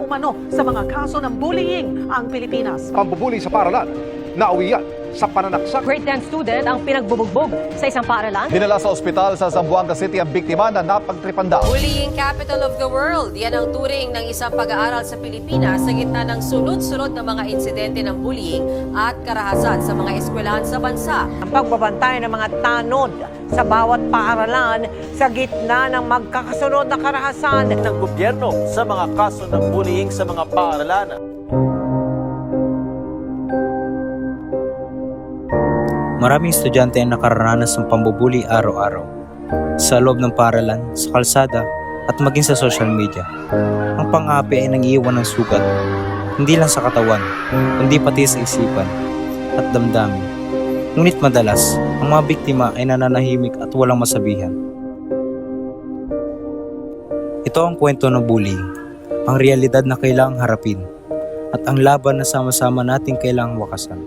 umano sa mga kaso ng bullying ang Pilipinas. Pambubuli sa paaralan, nauwi yan sa pananaksak. Grade 10 student ang pinagbubugbog sa isang paaralan. Dinala sa ospital sa Zamboanga City ang biktima na napagtripan daw. Bullying capital of the world. Yan ang turing ng isang pag-aaral sa Pilipinas sa gitna ng sunod-sunod na mga insidente ng bullying at karahasan sa mga eskwelahan sa bansa. Ang pagbabantay ng mga tanod sa bawat paaralan sa gitna ng magkakasunod na karahasan ng gobyerno sa mga kaso ng bullying sa mga paaralan. Maraming estudyante ang nakararanas ng pambubuli araw-araw sa loob ng paaralan, sa kalsada at maging sa social media. Ang pang-aapi ay nangiiwan ng sugat, hindi lang sa katawan, kundi pati sa isipan at damdamin. Ngunit madalas, ang mga biktima ay nananahimik at walang masabihan. Ito ang kwento ng bullying, ang realidad na kailangang harapin at ang laban na sama-sama nating kailangang wakasan.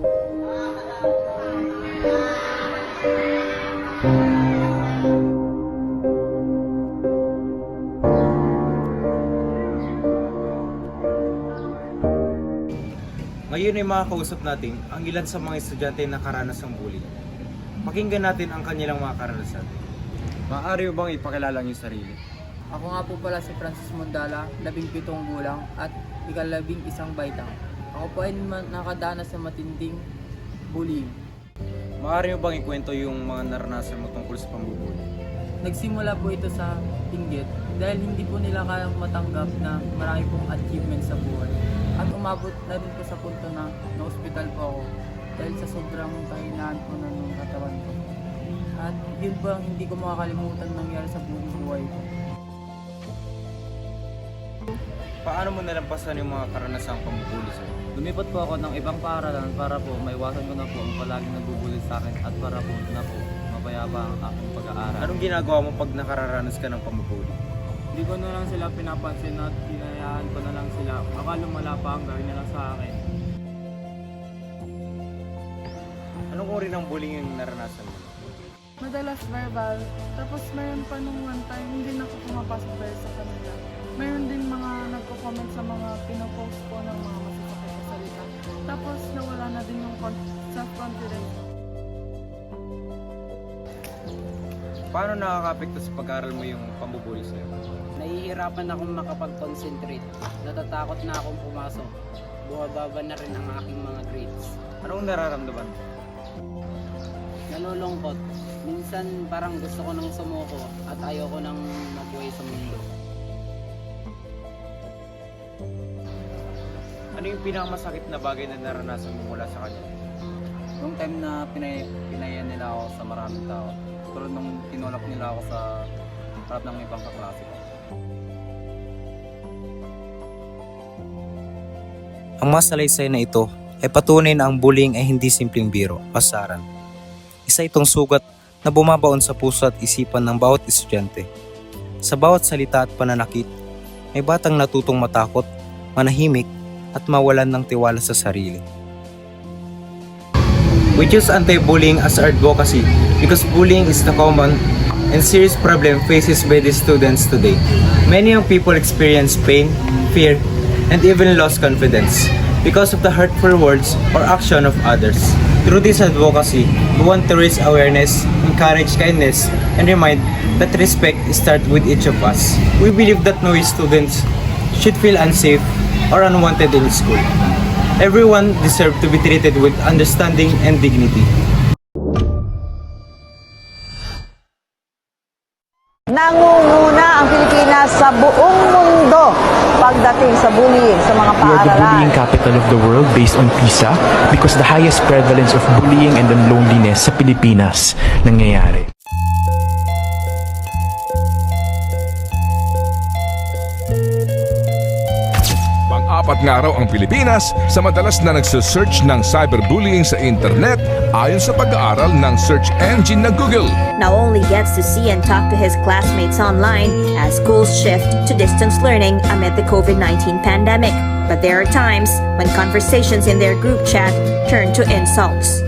Ngayon ay makakausap natin ang ilan sa mga estudyante na nakaranas ng bullying. Pakinggan natin ang kanilang mga karanasan. Maaari mo bang ipakilala ang iyong sarili? Ako nga po pala si Francis Mondala, 17 gulang at ika-11 baitang. Ako po ay nakadanas sa matinding bullying. Maaari mo bang ikwento yung mga naranasan mo tungkol sa pambubuli? Nagsimula po ito sa inggit dahil hindi po nila kayang matanggap na marami pong achievement sa buhay. At umabot na rin po sa punto na na-hospital po ako dahil sa sobrang kahinaan po ng katawan ko. At yun po ang hindi ko makakalimutan nangyari sa buong buhay ko. Paano mo nalampasan yung mga karanasang pambubuli sa'yo? Lumipat po ako ng ibang paaralan para po maiwasan ko na po ang palaging nagbubuli sa akin at para po na po mapayapa ang aking pag-aaral. Anong ginagawa mo pag nakararanas ka ng pambubuli? Hindi ko na lang sila pinapansin at hinayaan ko na lang sila. Baka lumala pa ang gawin nila sa akin. Anong uri ng bullying yung naranasan mo? Madalas verbal. Tapos mayroon pa nung one time, hindi na ako pumapasok dahil sa kanila. Mayroon din mga nagko-comment sa mga pinopost ko ng mga masasakit na salita. Tapos nawala na din yung self-confidence. Paano nakaka-apekto sa pag-aaral mo yung pambubuli sa'yo? Nahihirapan akong makapag-concentrate. Natatakot na akong pumasok. Bumababa na rin ang aking mga grades. Anong nararamdaman mo? Nalulungkot. Minsan parang gusto ko nang sumuko at ayoko nang mabuhay sa mundo. Ano yung pinakamasakit na bagay na naranasan mo mula sa kanya? Noong time na pinayan nila ako sa maraming tao, pero nung tinulak nila ako sa harap ng ibang kaklase ko. Ang mga salaysay na ito ay patunay na ang bullying ay hindi simpleng biro, pasaran. Isa itong sugat na bumabaon sa puso at isipan ng bawat estudyante. Sa bawat salita at pananakit, may batang natutong matakot, manahimik, at mawalan ng tiwala sa sarili. We choose anti-bullying as our advocacy because bullying is the common and serious problem faces by the students today. Many young people experience pain, fear, and even lost confidence because of the hurtful words or action of others. Through this advocacy, we want to raise awareness, encourage kindness, and remind that respect starts with each of us. We believe that no students should feel unsafe or unwanted in school. Everyone deserves to be treated with understanding and dignity. Nangunguna ang Pilipinas sa buong mundo pagdating sa bullying sa mga We are the paaralan. bullying capital of the world based on PISA because the highest prevalence of bullying and loneliness sa Pilipinas nangyayari. Pang-apat nga raw ang Pilipinas sa madalas na nagsesearch ng cyberbullying sa internet ayon sa pag-aaral ng search engine na Google. Now only gets to see and talk to his classmates online as schools shift to distance learning amid the COVID-19 pandemic. But there are times when conversations in their group chat turn to insults.